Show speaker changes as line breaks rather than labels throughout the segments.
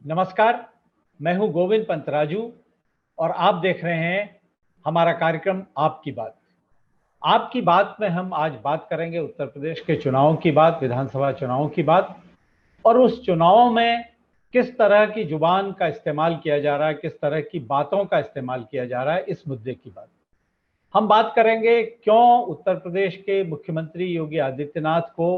नमस्कार, मैं हूं गोविंद पंतराजू और आप देख रहे हैं हमारा कार्यक्रम आपकी बात। आपकी बात में हम आज बात करेंगे उत्तर प्रदेश के चुनावों की बात, विधानसभा चुनावों की बात और उस चुनावों में किस तरह की जुबान का इस्तेमाल किया जा रहा है, किस तरह की बातों का इस्तेमाल किया जा रहा है, इस मुद्दे की बात। हम बात करेंगे क्यों उत्तर प्रदेश के मुख्यमंत्री योगी आदित्यनाथ को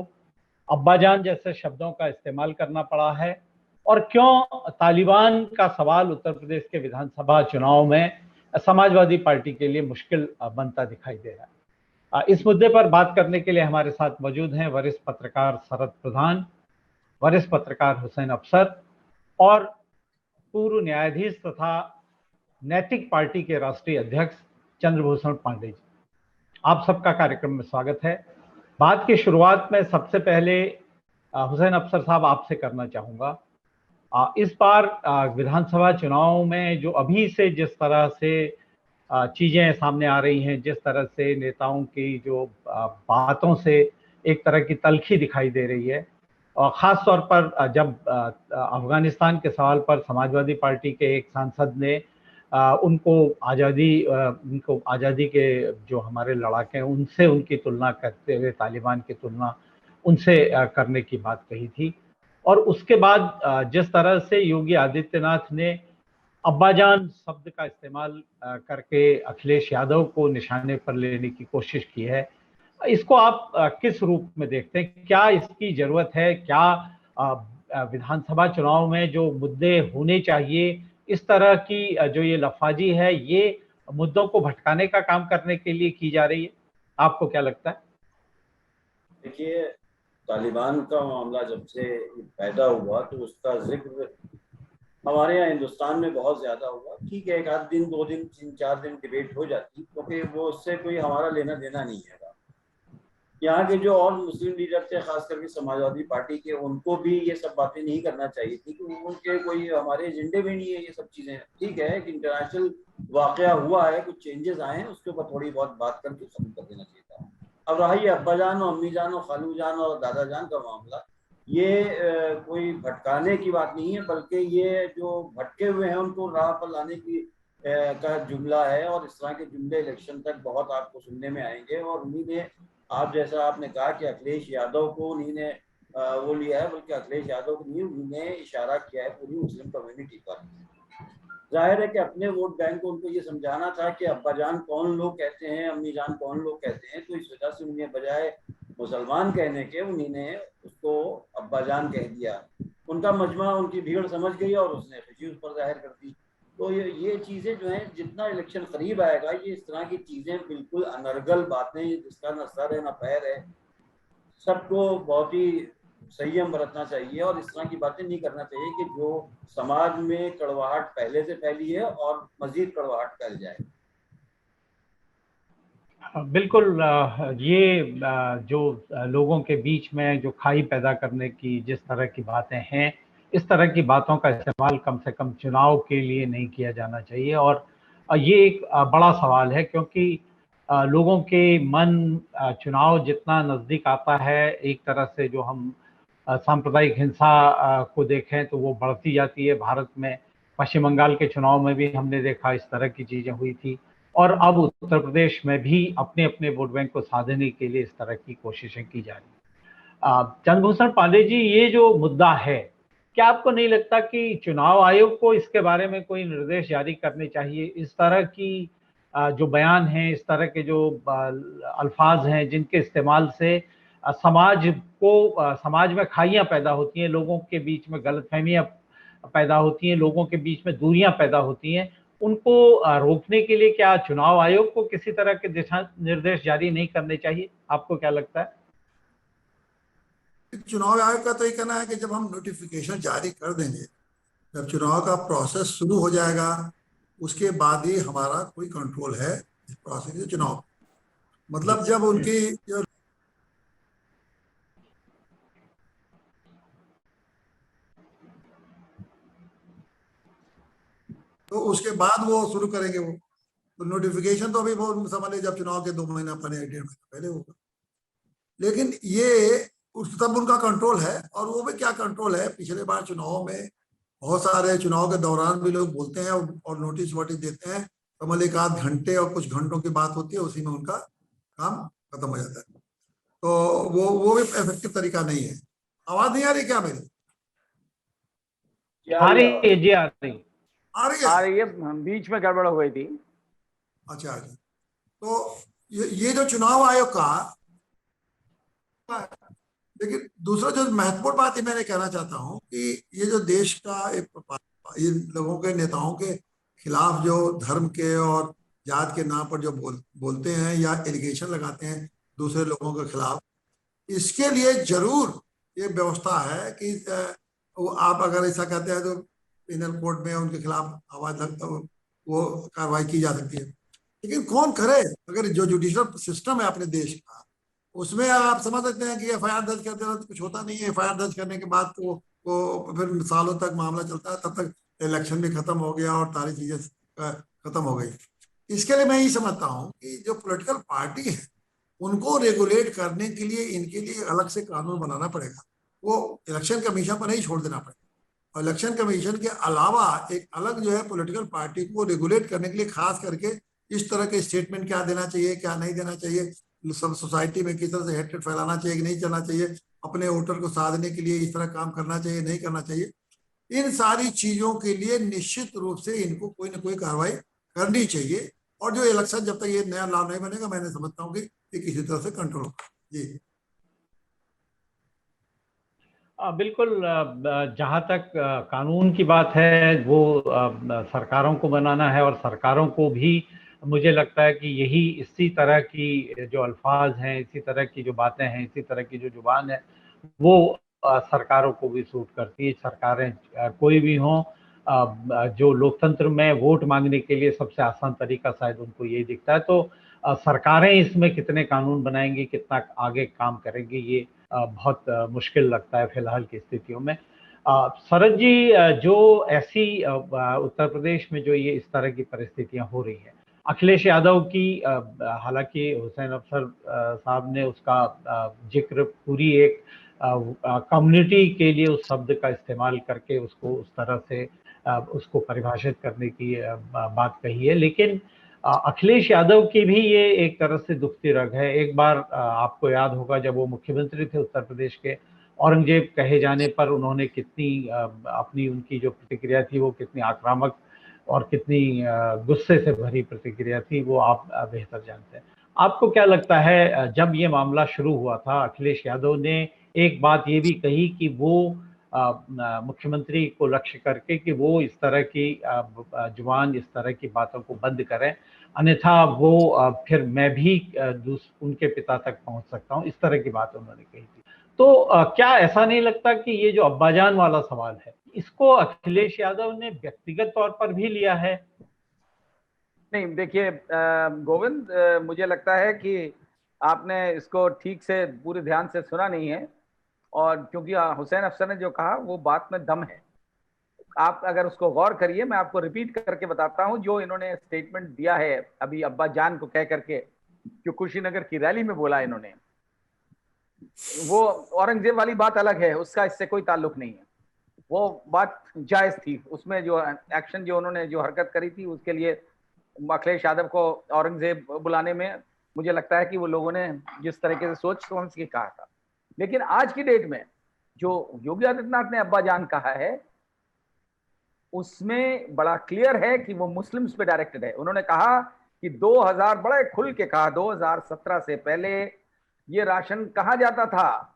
अब्बाजान जैसे शब्दों का इस्तेमाल करना पड़ा है और क्यों तालिबान का सवाल उत्तर प्रदेश के विधानसभा चुनाव में समाजवादी पार्टी के लिए मुश्किल बनता दिखाई दे रहा है। इस मुद्दे पर बात करने के लिए हमारे साथ मौजूद हैं वरिष्ठ पत्रकार शरद प्रधान, वरिष्ठ पत्रकार हुसैन अफसर और पूर्व न्यायाधीश तथा नैतिक पार्टी के राष्ट्रीय अध्यक्ष चंद्रभूषण पांडे जी। आप सबका कार्यक्रम में स्वागत है। बात की शुरुआत में सबसे पहले हुसैन अफसर साहब आपसे करना चाहूँगा। इस बार विधानसभा चुनाव में जो अभी से जिस तरह से चीज़ें सामने आ रही हैं, जिस तरह से नेताओं की जो बातों से एक तरह की तल्खी दिखाई दे रही है और ख़ास तौर पर जब अफ़गानिस्तान के सवाल पर समाजवादी पार्टी के एक सांसद ने उनको आज़ादी के जो हमारे लड़ाके हैं उनसे उनकी तुलना करते हुए तालिबान की तुलना उनसे करने की बात कही थी। और उसके बाद जिस तरह से योगी आदित्यनाथ ने अब्बाजान शब्द का इस्तेमाल करके अखिलेश यादव को निशाने पर लेने की कोशिश की है, इसको आप किस रूप में देखते हैं? क्या इसकी ज़रूरत है? क्या विधानसभा चुनाव में जो मुद्दे होने चाहिए, इस तरह की जो ये लफाजी है, ये मुद्दों को भटकाने का काम करने के लिए की जा रही है? आपको क्या लगता है?
देखिए, तालिबान का मामला जब से पैदा हुआ तो उसका जिक्र हमारे यहाँ हिंदुस्तान में बहुत ज़्यादा हुआ। ठीक है, एक आध दिन, 2 दिन, 3-4 दिन डिबेट हो जाती, क्योंकि वो उससे कोई हमारा लेना देना नहीं है। यहाँ के जो और मुस्लिम लीडर थे, खास करके समाजवादी पार्टी के, उनको भी ये सब बातें नहीं करना चाहिए थी कि उनके कोई हमारे एजेंडे में नहीं है ये सब चीज़ें। ठीक है कि इंटरनेशनल वाक़या हुआ है, कुछ चेंजेस आए हैं, उसके ऊपर थोड़ी बहुत बात करके ख़त्म कर देना चाहिए था। अब रहा ये अब्बा जान और अम्मी जान और खालू जान और दादा जान का मामला, ये कोई भटकाने की बात नहीं है, बल्कि ये जो भटके हुए हैं उनको राह पर लाने की का जुमला है। और इस तरह के जुमले इलेक्शन तक बहुत आपको सुनने में आएंगे। और उन्हीं ने, आप जैसा आपने कहा कि अखिलेश यादव को उन्हीं ने वो लिया है, बल्कि अखिलेश यादव को नहीं, उन्होंने इशारा किया है पूरी मुस्लिम कम्युनिटी पर। जाहिर है कि अपने वोट बैंक को उनको ये समझाना था कि अब्बा जान कौन लोग कहते हैं, अम्मी जान कौन लोग कहते हैं, तो इस वजह से उन्हें बजाय मुसलमान कहने के उन्हीं ने उसको अब्बा जान कह दिया। उनका मजमा, उनकी भीड़ समझ गई और उसने खुशी उस पर जाहिर कर दी। तो ये चीज़ें जो हैं, जितना इलेक्शन करीब आएगा, ये इस तरह की चीज़ें बिल्कुल अनर्गल बातें, जिसका न सर है न पैर है, सबको बहुत ही संयम बरतना चाहिए और इस तरह की बातें नहीं करना चाहिए कि जो समाज में कड़वाहट पहले से फैली है और मजीद कड़वाहट फैल जाए।
बिल्कुल, ये जो लोगों के बीच में जो खाई पैदा करने की जिस तरह की बातें हैं, इस तरह की बातों का इस्तेमाल कम से कम चुनाव के लिए नहीं किया जाना चाहिए। और ये एक बड़ा सवाल है, क्योंकि लोगों के मन चुनाव जितना नज़दीक आता है, एक तरह से जो हम सांप्रदायिक हिंसा को देखें तो वो बढ़ती जाती है। भारत में पश्चिम बंगाल के चुनाव में भी हमने देखा इस तरह की चीज़ें हुई थी और अब उत्तर प्रदेश में भी अपने अपने वोट बैंक को साधने के लिए इस तरह की कोशिशें की जा रही। चंद्रभूषण पांडे जी, ये जो मुद्दा है, क्या आपको नहीं लगता कि चुनाव आयोग को इसके बारे में कोई निर्देश जारी करने चाहिए? इस तरह की जो बयान हैं, इस तरह के जो अल्फाज हैं जिनके इस्तेमाल से समाज में खाइयाँ पैदा होती हैं, लोगों के बीच में गलतफहमियाँ पैदा होती हैं, लोगों के बीच में दूरियां पैदा होती हैं, उनको रोकने के लिए क्या चुनाव आयोग को किसी तरह के दिशा निर्देश जारी नहीं करने चाहिए? आपको क्या लगता है?
चुनाव आयोग का तो ये कहना है कि जब हम नोटिफिकेशन जारी कर देंगे, जब चुनाव का प्रोसेस शुरू हो जाएगा, उसके बाद ही हमारा कोई कंट्रोल है इस प्रोसेस के चुनाव। मतलब जब उनकी जो तो उसके बाद वो शुरू करेंगे। वो तो नोटिफिकेशन तो अभी वो समझ लीजिए जब चुनाव के 2 महीना पहले, 1.5 महीना पहले होगा। लेकिन ये उस तब उनका कंट्रोल है। और वो भी क्या कंट्रोल है, पिछले बार चुनाव में बहुत सारे चुनाव के दौरान भी लोग बोलते हैं और नोटिस वोटिस देते हैं, तो मतलब 1 आध घंटे और कुछ घंटों की बात होती है, उसी में उनका काम खत्म हो जाता है। तो वो भी इफेक्टिव तरीका नहीं है। आवाज नहीं आ रही क्या मेरी?
आ रही है जी, आ रही
आ रही है।
आ रही है, बीच में गड़बड़ हो गई थी।
अच्छा अच्छा। तो ये जो चुनाव आयोग का, लेकिन दूसरा जो महत्वपूर्ण बात ये मैंने कहना चाहता हूँ कि ये जो देश का एक ये लोगों के नेताओं के खिलाफ जो धर्म के और जात के नाम पर जो बोलते हैं या एलिगेशन लगाते हैं दूसरे लोगों के खिलाफ, इसके लिए जरूर ये व्यवस्था है कि वो आप अगर ऐसा कहते हैं तो पिनल कोड में उनके खिलाफ आवाज वो कार्रवाई की जा सकती है। लेकिन कौन करे? अगर जो जुडिशियल सिस्टम है अपने देश का, उसमें आप समझ सकते हैं कि एफआईआर दर्ज कर देना तो कुछ होता नहीं है। एफआईआर दर्ज करने के बाद तो वो फिर सालों तक मामला चलता है, तब तक इलेक्शन भी खत्म हो गया और सारी चीजें खत्म हो गई। इसके लिए मैं ये समझता हूँ कि जो पॉलिटिकल पार्टी है उनको रेगुलेट करने के लिए इनके लिए अलग से कानून बनाना पड़ेगा। वो इलेक्शन कमीशन पर नहीं छोड़ देना पड़ेगा। और इलेक्शन कमीशन के अलावा एक अलग जो है पॉलिटिकल पार्टी को रेगुलेट करने के लिए खास करके इस तरह के स्टेटमेंट क्या देना चाहिए, क्या नहीं देना चाहिए, सब सोसाइटी में किस तरह से हेट्रेड फैलाना चाहिए कि नहीं चलना चाहिए, अपने वोटर को साधने के लिए इस तरह काम करना चाहिए नहीं करना चाहिए, इन सारी चीजों के लिए निश्चित रूप से इनको कोई ना कोई कार्रवाई करनी चाहिए। और जो इलेक्शन जब तक ये नया लॉ नहीं बनेगा, मैंने समझता हूँ कि ये किसी तरह से कंट्रोल होगा। जी
बिल्कुल। जहाँ तक कानून की बात है वो सरकारों को बनाना है, और सरकारों को भी मुझे लगता है कि यही इसी तरह की जो अल्फाज हैं, इसी तरह की जो बातें हैं, इसी तरह की जो जुबान है वो सरकारों को भी सूट करती है। सरकारें कोई भी हों, जो लोकतंत्र में वोट मांगने के लिए सबसे आसान तरीका शायद उनको यही दिखता है। तो सरकारें इसमें कितने कानून बनाएंगी, कितना आगे काम करेंगी, ये बहुत मुश्किल लगता है फिलहाल की स्थितियों में। शरद जी, जो ऐसी उत्तर प्रदेश में जो ये इस तरह की परिस्थितियां हो रही हैं, अखिलेश यादव की हालांकि हुसैन अफसर साहब ने उसका जिक्र पूरी एक कम्युनिटी के लिए उस शब्द का इस्तेमाल करके उसको उस तरह से उसको परिभाषित करने की बात कही है, लेकिन अखिलेश यादव की भी ये एक तरह से दुखती रग है। एक बार आपको याद होगा जब वो मुख्यमंत्री थे उत्तर प्रदेश के, औरंगजेब कहे जाने पर उन्होंने कितनी अपनी उनकी जो प्रतिक्रिया थी वो कितनी आक्रामक और कितनी गुस्से से भरी प्रतिक्रिया थी, वो आप बेहतर जानते हैं। आपको क्या लगता है, जब ये मामला शुरू हुआ था अखिलेश यादव ने एक बात ये भी कही कि वो मुख्यमंत्री को लक्ष्य करके कि वो इस तरह की जुबान, इस तरह की बातों को बंद करें, अन्यथा वो फिर मैं भी उनके पिता तक पहुंच सकता हूं, इस तरह की बात उन्होंने कही थी। तो क्या ऐसा नहीं लगता कि ये जो अब्बाजान वाला सवाल है, इसको अखिलेश यादव ने व्यक्तिगत तौर पर भी लिया है?
नहीं, देखिए गोविंद, मुझे लगता है कि आपने इसको ठीक से पूरे ध्यान से सुना नहीं है, और क्योंकि हुसैन अफसर ने जो कहा वो बात में दम है। आप अगर उसको गौर करिए, मैं आपको रिपीट करके बताता हूं जो इन्होंने स्टेटमेंट दिया है अभी अब्बा जान को कह करके, जो कुशीनगर की रैली में बोला इन्होंने। वो औरंगजेब वाली बात अलग है, उसका इससे कोई ताल्लुक नहीं है। वो बात जायज थी, उसमें जो एक्शन जो उन्होंने जो हरकत करी थी उसके लिए अखिलेश यादव को औरंगजेब बुलाने में मुझे लगता है कि वो लोगों ने जिस तरीके से सोच समझ के कहा था। लेकिन आज की डेट में जो योगी आदित्यनाथ ने अब्बा जान कहा है उसमें बड़ा क्लियर है कि वो मुस्लिम्स पे डायरेक्टेड है। उन्होंने कहा कि 2000, बड़े खुल के कहा, 2017 से पहले ये राशन कहाँ जाता था,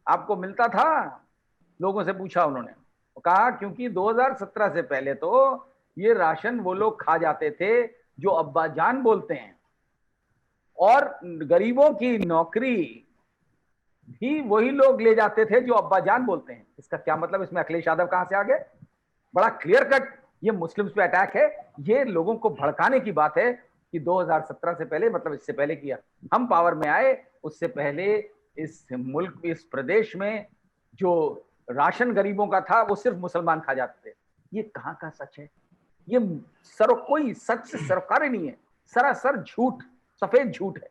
आपको मिलता था? लोगों से पूछा उन्होंने, कहा क्योंकि 2017 से पहले तो ये राशन वो लोग खा जाते थे जो अब्बा जान बोलते हैं, और गरीबों की नौकरी भी वही लोग ले जाते थे जो अब्बा जान बोलते हैं। इसका क्या मतलब? इसमें अखिलेश यादव कहां से आ गए? बड़ा क्लियर कट ये मुस्लिम्स पे अटैक है। ये लोगों को भड़काने की बात है कि 2017 से पहले, मतलब इससे पहले किया, हम पावर में आए उससे पहले इस मुल्क, इस प्रदेश में जो राशन गरीबों का था वो सिर्फ मुसलमान खा जाते थे। ये कहां का सच है? ये कोई सच से सरोकार ही नहीं है, सरासर झूठ, सफेद झूठ है।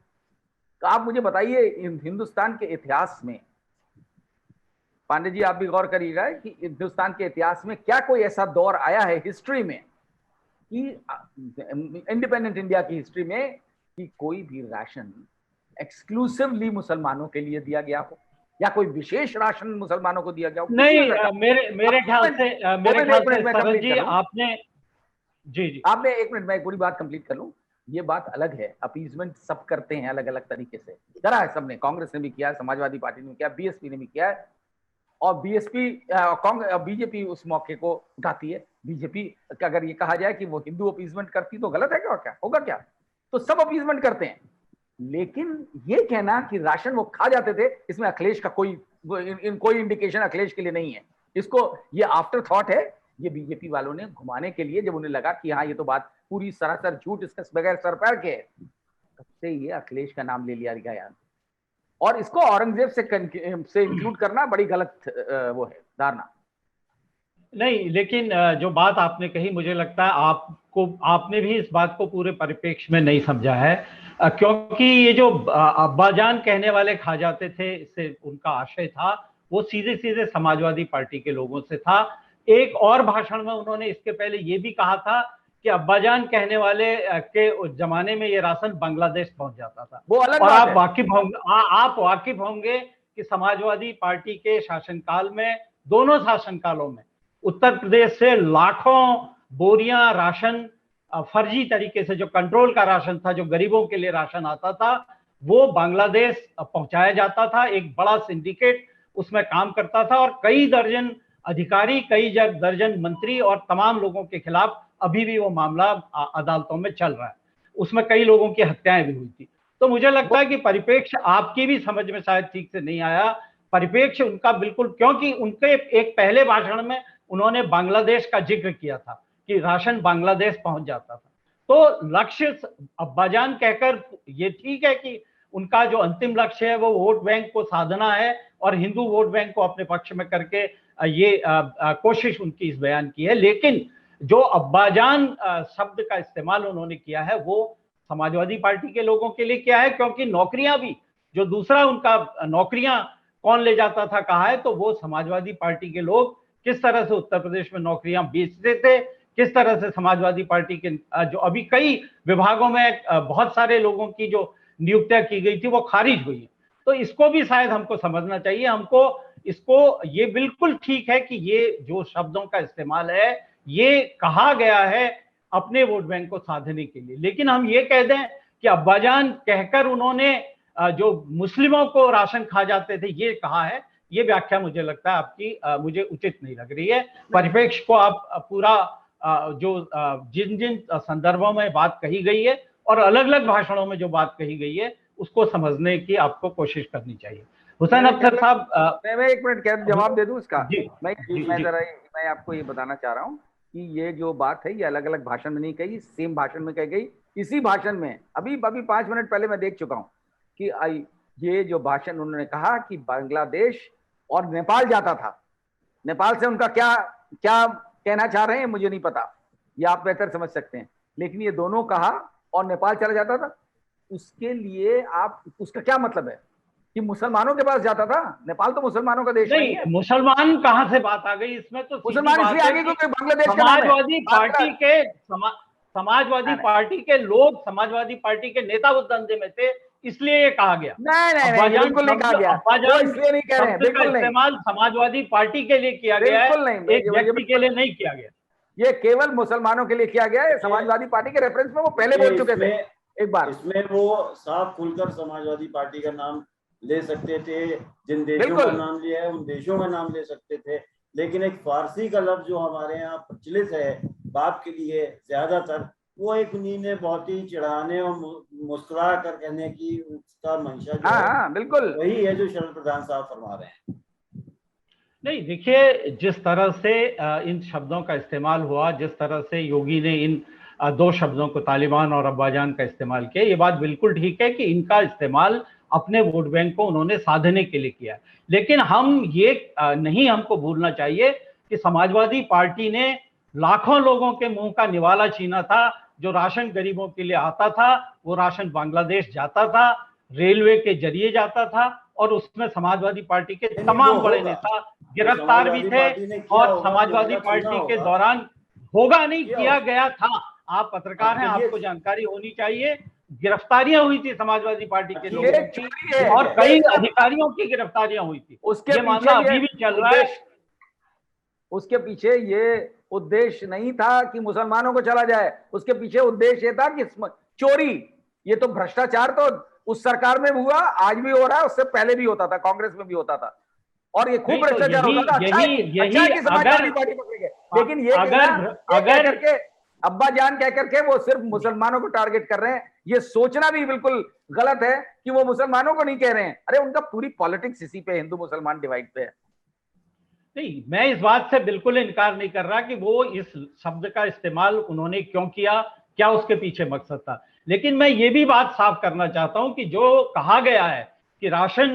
तो आप मुझे बताइए, हिंदुस्तान के इतिहास में पांडे जी आप भी गौर करिएगा कि हिंदुस्तान के इतिहास में क्या कोई ऐसा दौर आया है हिस्ट्री में कि इंडिपेंडेंट इंडिया की हिस्ट्री में कि कोई भी राशन एक्सक्लूसिवली मुसलमानों के लिए दिया गया हो या कोई विशेष राशन मुसलमानों को दिया गया हो?
नहीं, मेरे ख्याल से सरल जी आपने जी
आपने, एक मिनट मैं एक पूरी बात कंप्लीट कर लूं। ये बात अलग है, अपीजमेंट सब करते हैं अलग अलग तरीके से, करा है सबने, कांग्रेस ने भी किया, समाजवादी पार्टी ने भी किया, बीएसपी ने भी किया है, और बीजेपी उस मौके को उठाती है। बीजेपी अगर ये कहा जाए कि वो हिंदू अपीजमेंट करती तो गलत है क्या? क्या होगा क्या? तो सब अपीजमेंट करते हैं, लेकिन ये कहना कि राशन वो खा जाते थे, इसमें अखिलेश का कोई इंडिकेशन अखिलेश के लिए नहीं है। इसको ये आफ्टर थॉट है, ये बीजेपी वालों ने घुमाने के लिए, जब उन्हें लगा कि हाँ ये तो बात पूरी सरासर झूठ, इसका बगैर सर पैर के है, तब से ये अखिलेश का नाम ले लिया गया। और इसको औरंगजेब से इंक्लूड करना बड़ी गलत वो है धारणा।
नहीं, लेकिन जो बात आपने कही, मुझे लगता है आपने भी इस बात को पूरे परिप्रेक्ष्य में नहीं समझा है, क्योंकि ये जो अब्बाजान कहने वाले खा जाते थे, इससे उनका आशय था वो सीधे सीधे समाजवादी पार्टी के लोगों से था। एक और भाषण में उन्होंने इसके पहले ये भी कहा था कि अब्बाजान कहने वाले के उस जमाने में ये राशन बांग्लादेश पहुंच जाता था।
वो अलग
और
बात
आप वाकिफ होंगे कि समाजवादी पार्टी के शासनकाल में, दोनों शासनकालों में, उत्तर प्रदेश से लाखों बोरियां राशन फर्जी तरीके से, जो कंट्रोल का राशन था, जो गरीबों के लिए राशन आता था, वो बांग्लादेश पहुंचाया जाता था। एक बड़ा सिंडिकेट उसमें काम करता था और कई दर्जन अधिकारी, कई दर्जन मंत्री और तमाम लोगों के खिलाफ अभी भी वो मामला अदालतों में चल रहा है। उसमें कई लोगों की हत्याएं भी हुई थी। तो मुझे लगता है कि परिप्रेक्ष्य आपकी भी समझ में शायद ठीक से नहीं आया। परिप्रेक्ष्य उनका बिल्कुल, क्योंकि उनके एक पहले भाषण में उन्होंने बांग्लादेश का जिक्र किया था कि राशन बांग्लादेश पहुंच जाता था। तो लक्ष्य अब्बाजान कहकर, ये ठीक है कि उनका जो अंतिम लक्ष्य है वो वोट बैंक को साधना है और हिंदू वोट बैंक को अपने पक्ष में करके ये कोशिश उनकी इस बयान की है, लेकिन जो अब्बाजान शब्द का इस्तेमाल उन्होंने किया है वो समाजवादी पार्टी के लोगों के लिए किया है, क्योंकि नौकरियां भी, जो दूसरा उनका नौकरियां कौन ले जाता था कहा है, तो वो समाजवादी पार्टी के लोग किस तरह से उत्तर प्रदेश में नौकरियां बेचते थे, किस तरह से समाजवादी पार्टी के जो अभी कई विभागों में बहुत सारे लोगों की जो नियुक्तियां की गई थी वो खारिज हुई है। तो इसको भी शायद हमको समझना चाहिए। हमको इसको, ये बिल्कुल ठीक है कि ये जो शब्दों का इस्तेमाल है ये कहा गया है अपने वोट बैंक को साधने के लिए, लेकिन हम ये कह दें कि अब्बाजान कहकर उन्होंने जो मुस्लिमों को राशन खा जाते थे ये कहा है, ये व्याख्या मुझे लगता है आपकी मुझे उचित नहीं लग रही है। परिप्रेक्ष्य को आप पूरा जो जिन जिन संदर्भों में बात कही गई है और अलग अलग भाषणों में जो बात कही गई है उसको समझने की आपको कोशिश करनी चाहिए। हुसैन अख्तर साहब,
मैं एक मिनट क्या जवाब दे दूं इसका?
मैं
आपको ये बताना चाह रहा हूँ कि ये जो बात है ये अलग अलग भाषण में नहीं कही, सेम भाषण में कही गई। इसी भाषण में अभी 5 मिनट पहले मैं देख चुका हूँ कि ये जो भाषण उन्होंने कहा कि बांग्लादेश और नेपाल जाता था, नेपाल से उनका क्या क्या कहना चाह रहे हैं मुझे नहीं पता, ये आप बेहतर समझ सकते हैं, लेकिन ये दोनों कहा और नेपाल चला जाता था। उसके लिए आप, उसका क्या मतलब है कि मुसलमानों के पास जाता था? नेपाल तो मुसलमानों का देश नहीं है।
मुसलमान कहां से बात आ गई इसमें? तो
मुसलमान इसलिए आगे क्योंकि बांग्लादेश
समाजवादी पार्टी के लोग, समाजवादी पार्टी के नेता उस धंधे में थे, इसलिए ये कहा गया।
नहीं, बिल्कुल नहीं कहा गया, इसलिए नहीं कह रहे हैं, बिल्कुल नहीं।
इस्तेमाल समाजवादी पार्टी के लिए किया गया है, एक व्यक्ति के लिए नहीं किया गया।
ये केवल मुसलमानों के लिए किया गया है। समाजवादी पार्टी के रेफरेंस में वो पहले बोल चुके थे एक बार।
इसमें वो साफ खुलकर समाजवादी पार्टी का नाम ले सकते थे, जिन देशों का नाम लिया है उन देशों का नाम ले सकते थे, लेकिन एक फारसी का लफ्ज जो हमारे यहाँ प्रचलित है बाप के लिए ज्यादातर, वो एक उन्हीं ने बहुत ही चिढ़ाने और मुस्कुरा कर कहने की उसका मंशा जो है,
बिल्कुल
वही है जो शरद प्रधान साहब फरमा रहे हैं।
नहीं, देखिए, जिस तरह से इन शब्दों का इस्तेमाल हुआ, जिस तरह से योगी ने इन दो शब्दों को, तालिबान और अब्बाजान का इस्तेमाल किया, ये बात बिल्कुल ठीक है कि इनका इस्तेमाल अपने वोट बैंक को उन्होंने साधने के लिए किया, लेकिन हम ये नहीं हमको भूलना चाहिए कि समाजवादी पार्टी ने लाखों लोगों के मुंह का निवाला छीना था। जो राशन गरीबों के लिए आता था वो राशन बांग्लादेश जाता था, रेलवे के जरिए जाता था, और उसमें समाजवादी पार्टी के तमाम बड़े नेता गिरफ्तार भी थे और समाजवादी पार्टी के दौरान होगा नहीं, किया गया था। आप पत्रकार हैं, आपको जानकारी होनी चाहिए। गिरफ्तारियां हुई थी समाजवादी पार्टी के लोगों की और कई अधिकारियों की गिरफ्तारियां हुई थी।
उसके
मामला अभी भी चल रहा है।
उसके पीछे ये उद्देश्य नहीं था कि मुसलमानों को चला जाए, उसके पीछे उद्देश्य ये था कि चोरी, ये तो भ्रष्टाचार तो उस सरकार में हुआ, आज भी हो रहा है, उससे पहले भी होता था, कांग्रेस में भी होता था, और ये खूब भ्रष्टाचार होता था। अच्छा है कि समाजवादी पार्टी पकड़ गए, लेकिन ये अगर करके अब्बा जान कह करके वो सिर्फ मुसलमानों को टारगेट कर रहे हैं, ये सोचना भी बिल्कुल गलत है कि वो मुसलमानों को नहीं कह रहे हैं। अरे उनका पूरी पॉलिटिक्स इसी पे, हिंदू मुसलमान डिवाइड पे है।
नहीं, मैं इस बात से बिल्कुल इनकार नहीं कर रहा कि वो इस शब्द का इस्तेमाल उन्होंने क्यों किया, क्या उसके पीछे मकसद था। लेकिन मैं ये भी बात साफ करना चाहता हूं कि जो कहा गया है कि राशन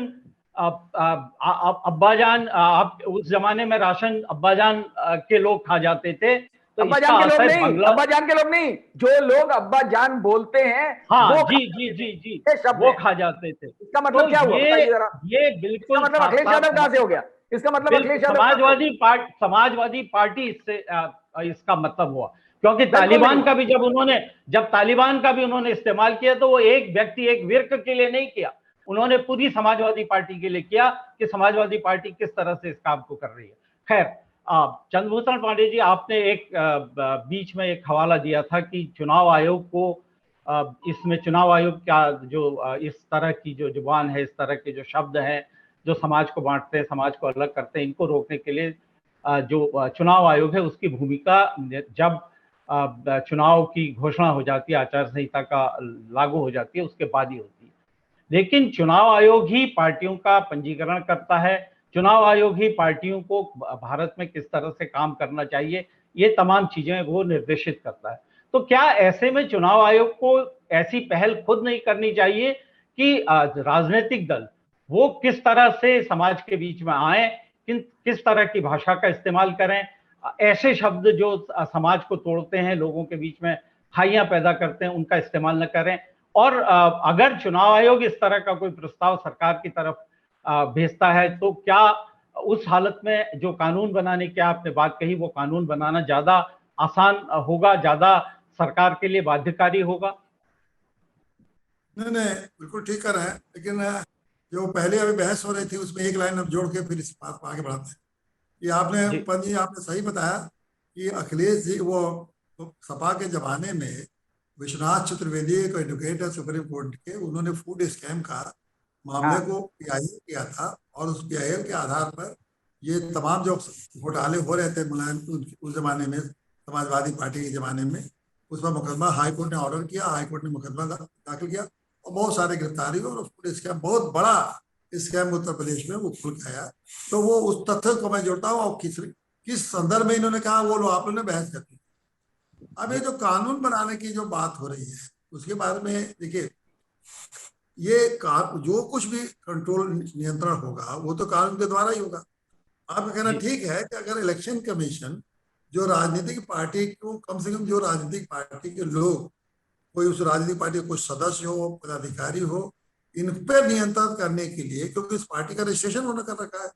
अब्बाजान, आप उस जमाने में राशन अब्बाजान के लोग खा जाते थे, तो
अब्बाजान के लोग नहीं, अब्बाजान के लोग नहीं, जो लोग अब्बाजान बोलते हैं,
हाँ, वो जी, वो खा जाते थे।
इसका मतलब क्या हुआ?
ये बिल्कुल
मतलब अखिलेश यादव कहां से हो गया? इसका मतलब अखिलेश यादव
समाजवादी पार्टी इससे इसका मतलब हुआ, क्योंकि तालिबान का भी जब तालिबान का भी उन्होंने इस्तेमाल किया तो वो एक व्यक्ति, एक विर्क के लिए नहीं किया, उन्होंने पूरी समाजवादी पार्टी के लिए किया कि समाजवादी पार्टी किस तरह से इस काम को कर रही है। खैर, चंद्रभूषण पांडे जी, आपने एक बीच में एक हवाला दिया था कि चुनाव आयोग को, इसमें चुनाव आयोग का जो इस तरह की जो जुबान है, इस तरह के जो शब्द हैं जो समाज को बांटते हैं, समाज को अलग करते हैं, इनको रोकने के लिए जो चुनाव आयोग है उसकी भूमिका जब चुनाव की घोषणा हो जाती है, आचार संहिता का लागू हो जाती है, उसके बाद ही होती है। लेकिन चुनाव आयोग ही पार्टियों का पंजीकरण करता है, चुनाव आयोग ही पार्टियों को भारत में किस तरह से काम करना चाहिए, ये तमाम चीजें वो निर्देशित करता है। तो क्या ऐसे में चुनाव आयोग को ऐसी पहल खुद नहीं करनी चाहिए कि राजनीतिक दल वो किस तरह से समाज के बीच में आए, किस तरह की भाषा का इस्तेमाल करें, ऐसे शब्द जो समाज को तोड़ते हैं, लोगों के बीच में खाइयां पैदा करते हैं, उनका इस्तेमाल न करें। और अगर चुनाव आयोग इस तरह का कोई प्रस्ताव सरकार की तरफ भेजता है तो क्या उस हालत में जो कानून बनाने की आपने बात कही, वो कानून बनाना ज्यादा आसान होगा, ज्यादा सरकार के लिए बाध्यकारी होगा?
नहीं, बिल्कुल ठीक कर रहे हैं, लेकिन जो पहले अभी बहस हो रही थी उसमें एक लाइन अब जोड़ के फिर इस बात को आगे बढ़ाते हैं कि आपने सही बताया कि अखिलेश जी वो सपा के जमाने में विश्वनाथ चतुर्वेदी को एडवोकेट है सुप्रीम कोर्ट के, उन्होंने फूड स्कैम का मामले को पीआईएल किया था और उस पीआईएल के आधार पर ये तमाम जो घोटाले हो रहे थे मुलायम उस जमाने में, समाजवादी पार्टी के जमाने में, उसमें मुकदमा हाईकोर्ट ने ऑर्डर किया, हाईकोर्ट ने मुकदमा दाखिल किया और बहुत सारे गिरफ्तारी और फूड स्कैम, बहुत बड़ा स्कैम उत्तर प्रदेश में वो खुल के आया। तो वो उस तथ्य को मैं जोड़ता हूँ और किस संदर्भ में इन्होंने कहा वो लोग आप लोगों ने बहस कर दी। अब ये जो कानून बनाने की जो बात हो रही है उसके बारे में देखिए, ये जो कुछ भी कंट्रोल नियंत्रण होगा वो तो कानून के द्वारा ही होगा। आपका कहना ठीक है कि अगर इलेक्शन कमीशन जो राजनीतिक पार्टी को, कम से कम जो राजनीतिक पार्टी के लोग, कोई उस राजनीतिक पार्टी का कोई सदस्य हो, पदाधिकारी हो, इन पर नियंत्रण करने के लिए, क्योंकि इस पार्टी का रजिस्ट्रेशन होना कर रखा है,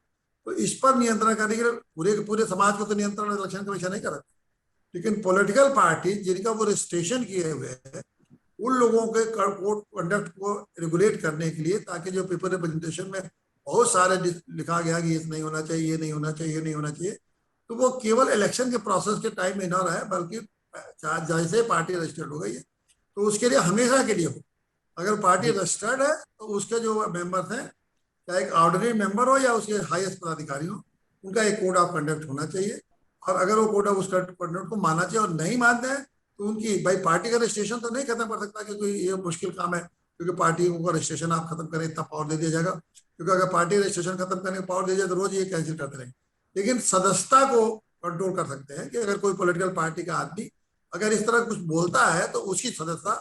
तो इस पर नियंत्रण करने के लिए पूरे समाज को तो नियंत्रण इलेक्शन कमीशन नहीं कर रखा, लेकिन पॉलिटिकल पार्टी जिनका वो रजिस्ट्रेशन किए हुए है उन लोगों के कोड कंडक्ट को रेगुलेट करने के लिए, ताकि जो पेपर रिप्रेजेंटेशन में बहुत सारे लिखा गया कि ये नहीं होना चाहिए, ये नहीं होना चाहिए, ये नहीं होना चाहिए, तो वो केवल इलेक्शन के प्रोसेस के टाइम में ना रहे, बल्कि जैसे पार्टी रजिस्टर्ड हो गई है तो उसके लिए हमेशा के लिए हो। अगर पार्टी रजिस्टर्ड है तो उसके जो मेंबर्स हैं, चाहे एक ऑर्डिनरी मेंबर हो या उसके हाईएस्ट पदाधिकारी हो, उनका एक कोड ऑफ कंडक्ट होना चाहिए, और अगर वो कोड ऑफ उस कंडक्ट को मानना चाहिए और नहीं मानते हैं तो उनकी भाई पार्टी का रजिस्ट्रेशन तो नहीं खत्म कर सकता, क्योंकि ये मुश्किल काम है, क्योंकि पार्टियों का रजिस्ट्रेशन आप खत्म करें इतना पावर दे दिया जाएगा, क्योंकि अगर पार्टी रजिस्ट्रेशन खत्म करने का पावर दे जाए तो रोज ये कैंसिल करते रहेंगे। लेकिन सदस्यता को कंट्रोल कर सकते हैं कि अगर कोई पॉलिटिकल पार्टी का आदमी अगर इस तरह कुछ बोलता है तो उसकी सदस्यता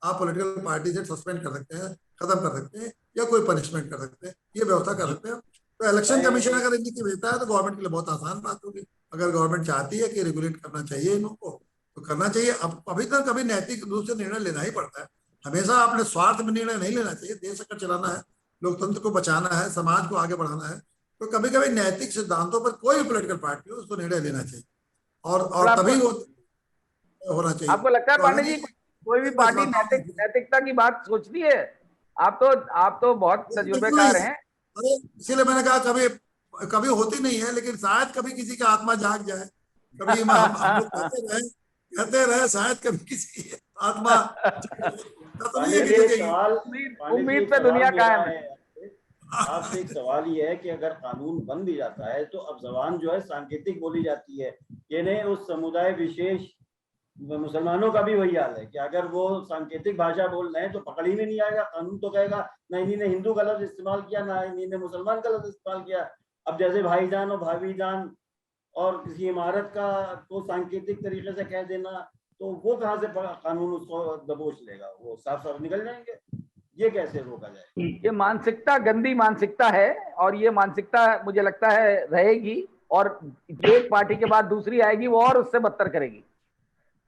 आप पॉलिटिकल पार्टी से सस्पेंड कर सकते हैं, खत्म कर सकते हैं, या कोई पनिशमेंट कर सकते हैं, ये व्यवस्था कर सकते हैं। तो इलेक्शन कमीशन अगर इनकी भेजता है तो गवर्नमेंट के लिए बहुत आसान बात होगी। अगर गवर्नमेंट चाहती है कि रेगुलेट करना चाहिए इनको तो करना चाहिए। अब अभी तक कभी नैतिक रूप से निर्णय लेना ही पड़ता है, हमेशा अपने स्वार्थ में निर्णय नहीं लेना चाहिए। देश अगर चलाना है, लोकतंत्र को बचाना है, समाज को आगे बढ़ाना है, तो कभी कभी नैतिक सिद्धांतों पर कोई पॉलिटिकल पार्टी हो उसको निर्णय लेना चाहिए और
आपको
तभी वो होना चाहिए।
आपको लगता है
तो
पांडे
अभी
जी कोई भी
मैं इस
पार्टी
बताऊं,
नैतिकता की बात सोचती है? आप तो बहुत
बिल्कुल नहीं।
तजुर्बेकार हैं।
अरे इसीलिए मैंने कहा कभी कभी होती नहीं है, लेकिन शायद कभी किसी का आत्मा जाग जाए। कभी हम लोग कहते रहे शायद कभी किसी की आत्मा जाग जाए। ऐसा तो नहीं है
पांडे
कि
जी एक
जगेगी।
सवाल, पांडे जी
उम्मीद
एक
पे
सवाल
दुनिया
मेरा
कायम है।
है आपसे एक सवाल ये है कि अगर कानून बन भी जाता है तो अब जबान जो है सांकेतिक बोली जाती है, यानी उस समुदाय विशेष मुसलमानों का भी वही हाल है कि अगर वो सांकेतिक भाषा बोल रहे हैं तो पकड़ ही में नहीं आएगा, कानून तो कहेगा ना इन्हीं ने हिंदू का लफ्ज इस्तेमाल किया ना इन्हीं ने मुसलमान का लफ्ज इस्तेमाल किया। अब जैसे भाईजान और भाभीजान और किसी इमारत का को सांकेतिक तरीके से कह देना, तो वो कहाँ से कानून उसको दबोच लेगा, वो साफ साफ निकल जाएंगे। ये कैसे रोका जाए?
ये मानसिकता गंदी मानसिकता है, और ये मानसिकता मुझे लगता है रहेगी, और एक पार्टी के बाद दूसरी आएगी वो और उससे बदतर करेगी,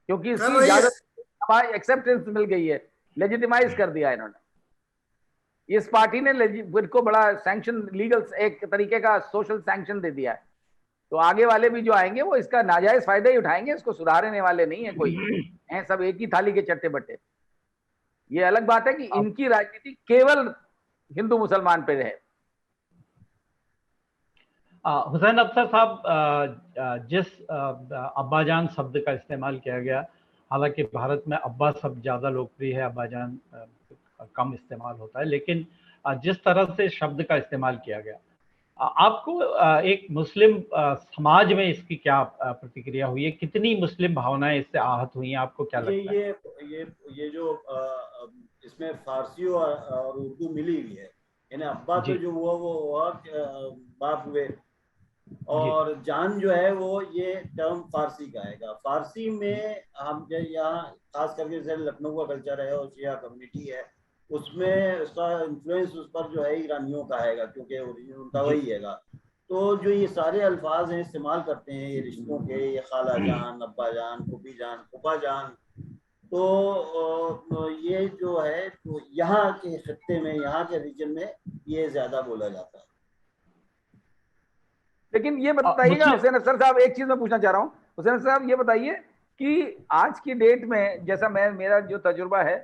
क्योंकि
कर
इसकी
रही है।
इजाजत एक्सेप्टेंस मिल गई है, लेजिटिमाइज कर दिया इन्होंने। इस पार्टी ने इनको बड़ा सैंक्शन, लीगल एक तरीके का सोशल सैंक्शन दे दिया है। तो आगे वाले भी जो आएंगे वो इसका नाजायज फायदा ही उठाएंगे, इसको सुधारने वाले नहीं है कोई, हैं सब एक ही थाली के चट्टे बट्टे। ये अलग बात है कि इनकी राजनीति केवल हिंदू मुसलमान पे है।
हुसैन अफसर साहब, जिस अब्बाजान शब्द का इस्तेमाल किया गया, हालांकि भारत में अब्बा शब्द ज़्यादा लोकप्रिय है, अब्बाजान कम इस्तेमाल होता है, लेकिन जिस तरह से शब्द का इस्तेमाल किया गया, आपको एक मुस्लिम समाज में इसकी क्या प्रतिक्रिया हुई है? कितनी मुस्लिम भावनाएं इससे आहत हुई हैं? आपको क्या लगता है?
ये जो इसमें फारसी और उर्दू मिली हुई है, यानी अब्बा तो जो हुआ वो हुआ बाप हुए, और जान जो है वो ये टर्म फारसी का आएगा। फारसी में हम यहाँ खास करके जैसे लखनऊ का कल्चर है और शिया कम्युनिटी है, उसमें उसका इन्फ्लुएंस उस पर जो है ईरानियों का आएगा, क्योंकि ओरिजिन उनका वही है। तो जो ये सारे अल्फाज हैं इस्तेमाल करते हैं ये रिश्तों के, ये खाला जान, अब्बा जान, फूफी जान, फूफा जान, तो ये जो है तो यहाँ के खत्ते में, यहाँ के रीजन में ये ज्यादा बोला जाता है।
लेकिन ये बताइएगा हुसैन अफसर साहब, एक चीज मैं पूछना चाह रहा हूँ। हुसैन अफसर साहब ये बताइए कि आज की डेट में, जैसा मेरा जो तजुर्बा है,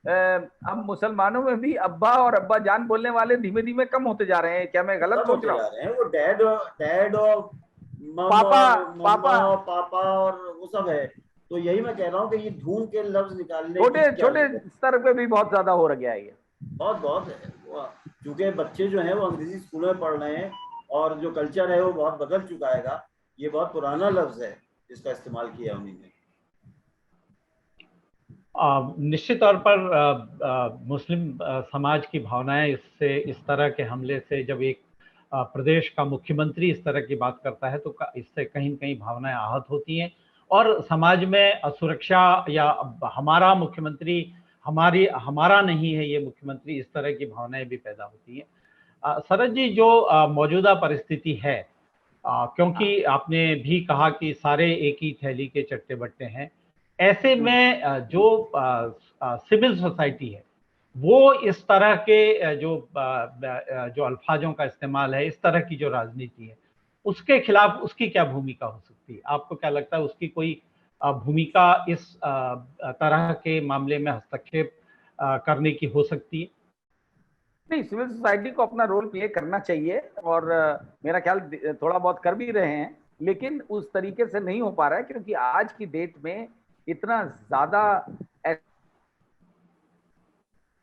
अब मुसलमानों में भी अब्बा और अब्बा जान बोलने वाले धीमे धीमे कम होते जा रहे हैं। क्या मैं गलत सोच रहा हूँ?
वो डैड और
पापा
मम्मा और पापा और वो सब है। तो यही मैं कह रहा हूँ कि ये ढूंढ के लफ्ज निकालने
छोटे छोटे स्तर पे भी बहुत ज्यादा हो गया है ये,
बहुत है। क्योंकि बच्चे जो हैं वो अंग्रेजी स्कूलों में पढ़ रहे हैं और जो कल्चर है वो बहुत बदल चुका है। ये बहुत पुराना लफ्ज है जिसका इस्तेमाल किया उन्हीं ने।
निश्चित तौर पर मुस्लिम समाज की भावनाएं इससे, इस तरह के हमले से, जब एक प्रदेश का मुख्यमंत्री इस तरह की बात करता है तो इससे कहीं न कहीं भावनाएं आहत होती हैं, और समाज में असुरक्षा या हमारा मुख्यमंत्री हमारा नहीं है ये मुख्यमंत्री, इस तरह की भावनाएं भी पैदा होती हैं। शरद जी, जो मौजूदा परिस्थिति है, क्योंकि आपने भी कहा कि सारे एक ही थैली के चट्टे बट्टे हैं, ऐसे में जो सिविल सोसाइटी है वो इस तरह के जो अल्फाजों का इस्तेमाल है, इस तरह की जो राजनीति है, उसके खिलाफ उसकी क्या भूमिका हो सकती है? आपको क्या लगता है उसकी कोई भूमिका इस तरह के मामले में हस्तक्षेप करने की हो सकती है?
नहीं, सिविल सोसाइटी को अपना रोल प्ले करना चाहिए, और मेरा ख्याल थोड़ा बहुत कर भी रहे हैं, लेकिन उस तरीके से नहीं हो पा रहा है, क्योंकि आज की डेट में इतना ज्यादा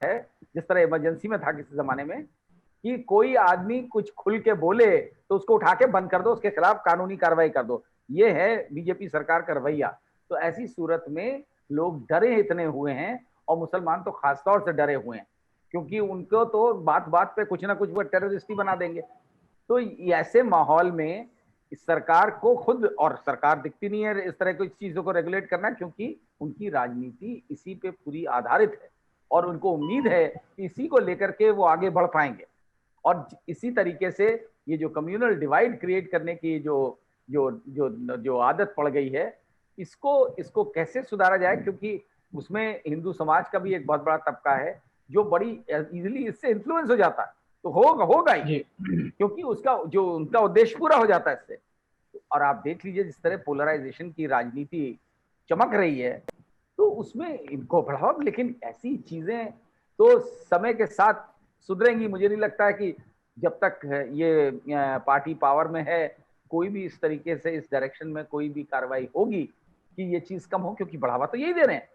है, जिस तरह इमरजेंसी में था किसी जमाने में, कि कोई आदमी कुछ खुल के बोले तो उसको उठा के बंद कर दो, उसके खिलाफ कानूनी कार्रवाई कर दो। ये है बीजेपी सरकार का रवैया। तो ऐसी सूरत में लोग डरे इतने हुए हैं, और मुसलमान तो खासतौर से डरे हुए हैं, क्योंकि उनको तो बात बात पे कुछ ना कुछ वो टेररिस्ट ही बना देंगे। तो ऐसे माहौल में इस सरकार को खुद, और सरकार दिखती नहीं है इस तरह की चीजों को रेगुलेट करना, क्योंकि उनकी राजनीति इसी पे पूरी आधारित है, और उनको उम्मीद है कि इसी को लेकर के वो आगे बढ़ पाएंगे। और इसी तरीके से ये जो कम्युनल डिवाइड क्रिएट करने की जो जो जो जो आदत पड़ गई है, इसको कैसे सुधारा जाए, क्योंकि उसमें हिंदू समाज का भी एक बहुत बड़ा तबका है जो बड़ी इजीली इससे इन्फ्लुएंस हो जाता है। तो होगा ही, क्योंकि उसका जो उनका उद्देश्य पूरा हो जाता है इससे। और आप देख लीजिए जिस तरह पोलराइजेशन की राजनीति चमक रही है, तो उसमें इनको बढ़ावा, लेकिन ऐसी चीजें तो समय के साथ सुधरेंगी। मुझे नहीं लगता है कि जब तक ये पार्टी पावर में है कोई भी इस तरीके से इस डायरेक्शन में कोई भी कार्रवाई होगी कि ये चीज कम हो, क्योंकि बढ़ावा तो यही दे रहे हैं।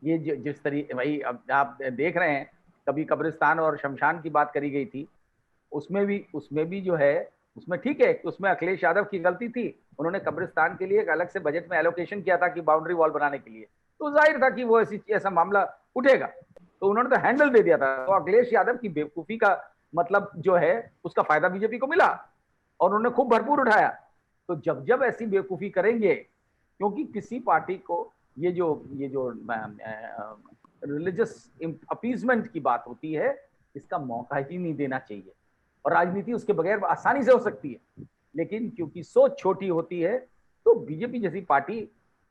ये जिस तरीके भाई अब आप देख रहे हैं, कभी कब्रिस्तान और शमशान की बात करी गई थी, उसमें भी जो है, उसमें ठीक है, उसमें अखिलेश यादव की गलती थी, उन्होंने कब्रिस्तान के लिए एक अलग से बजट में एलोकेशन किया था कि बाउंड्री वॉल बनाने के लिए, तो जाहिर था कि वो ऐसा मामला उठेगा, तो उन्होंने तो हैंडल दे दिया था। तो अखिलेश यादव की बेवकूफी का मतलब जो है उसका फायदा बीजेपी को मिला और उन्होंने खूब भरपूर उठाया। तो जब जब ऐसी बेवकूफी करेंगे, क्योंकि किसी पार्टी को ये जो रिलीजियस अपीजमेंट की बात होती है, इसका मौका ही नहीं देना चाहिए। और राजनीति उसके बगैर आसानी से हो सकती है, लेकिन क्योंकि सोच छोटी होती है तो बीजेपी जैसी पार्टी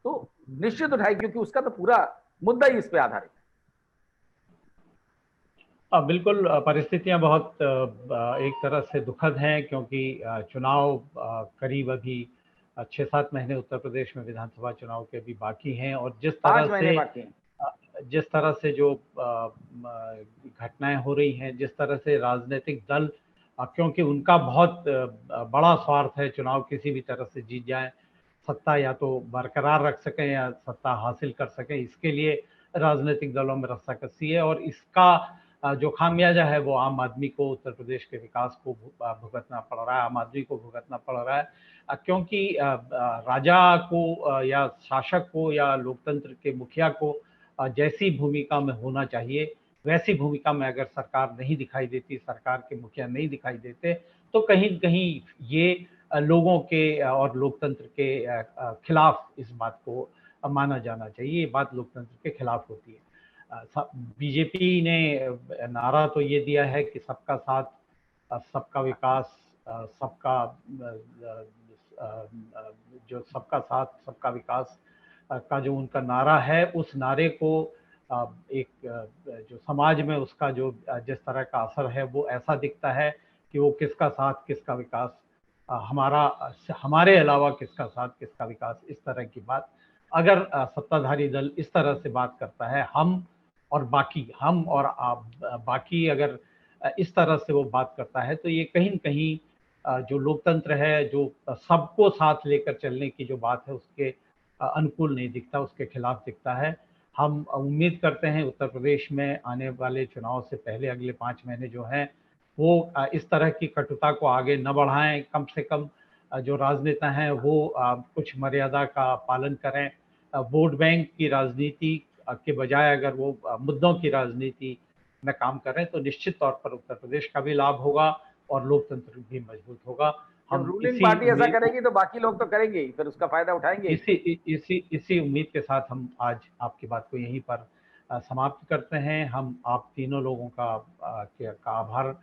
तो निश्चित उठाएगी, क्योंकि उसका तो पूरा मुद्दा ही इस पे आधारित है।
बिल्कुल, परिस्थितियां बहुत एक तरह से दुखद हैं, क्योंकि चुनाव करीब अभी 6-7 महीने उत्तर प्रदेश में विधानसभा चुनाव के भी बाकी हैं, और जिस
5
तरह
महीने
से
बाकी हैं।
जिस तरह से जो घटनाएं हो रही हैं, जिस तरह से राजनीतिक दल, क्योंकि उनका बहुत बड़ा स्वार्थ है चुनाव किसी भी तरह से जीत जाए, सत्ता या तो बरकरार रख सकें या सत्ता हासिल कर सकें, इसके लिए राजनीतिक दलों में रस्साकसी है। और इसका जो खामियाजा है वो आम आदमी को, उत्तर प्रदेश के विकास को भुगतना पड़ रहा है, आम आदमी को भुगतना पड़ रहा है, क्योंकि राजा को या शासक को या लोकतंत्र के मुखिया को जैसी भूमिका में होना चाहिए वैसी भूमिका में अगर सरकार नहीं दिखाई देती, सरकार के मुखिया नहीं दिखाई देते, तो कहीं न कहीं ये लोगों के और लोकतंत्र के खिलाफ इस बात को माना जाना चाहिए। ये बात लोकतंत्र के खिलाफ होती है। बीजेपी ने नारा तो ये दिया है कि सबका साथ, सबका विकास, सबका जो सबका साथ सबका विकास का जो उनका नारा है, उस नारे को एक जो समाज में उसका जो जिस तरह का असर है वो ऐसा दिखता है कि वो किसका साथ किसका विकास, हमारे अलावा किसका साथ किसका विकास, इस तरह की बात अगर सत्ताधारी दल इस तरह से बात करता है, हम और आप बाकी अगर इस तरह से वो बात करता है, तो ये कहीं न कहीं जो लोकतंत्र है, जो सबको साथ लेकर चलने की जो बात है, उसके अनुकूल नहीं दिखता, उसके खिलाफ दिखता है। हम उम्मीद करते हैं उत्तर प्रदेश में आने वाले चुनाव से पहले अगले 5 महीने जो हैं वो इस तरह की कटुता को आगे न बढ़ाएं, कम से कम जो राजनेता हैं वो कुछ मर्यादा का पालन करें। वोट बैंक की राजनीति के बजाय अगर वो मुद्दों की राजनीति में काम करें, तो निश्चित तौर पर उत्तर प्रदेश का भी लाभ होगा और लोकतंत्र भी मजबूत होगा।
जब रूलिंग पार्टी ऐसा करेगी तो बाकी लोग तो करेंगे ही, फिर उसका फायदा उठाएंगे।
इसी उम्मीद के साथ हम आज आपकी बात को यहीं पर समाप्त करते हैं। हम आप तीनों लोगों का आभार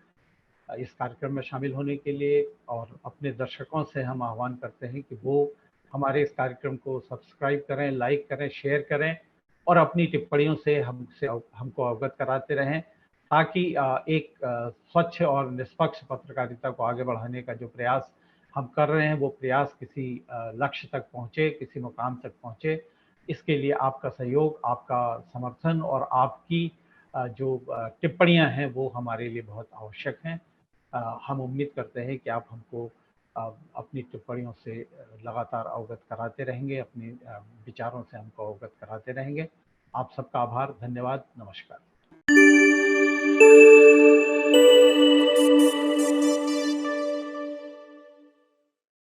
इस कार्यक्रम में शामिल होने के लिए, और अपने दर्शकों से हम आह्वान करते हैं कि वो हमारे इस कार्यक्रम को सब्सक्राइब करें, लाइक करें, शेयर करें और अपनी टिप्पणियों से हमको अवगत कराते रहें, ताकि एक स्वच्छ और निष्पक्ष पत्रकारिता को आगे बढ़ाने का जो प्रयास हम कर रहे हैं वो प्रयास किसी लक्ष्य तक पहुँचे, किसी मुकाम तक पहुँचे। इसके लिए आपका सहयोग, आपका समर्थन और आपकी जो टिप्पणियां हैं वो हमारे लिए बहुत आवश्यक हैं। हम उम्मीद करते हैं कि आप हमको अपनी टिप्पणियों से लगातार अवगत कराते रहेंगे, अपने विचारों से हमको अवगत कराते रहेंगे। आप सबका आभार, धन्यवाद, नमस्कार।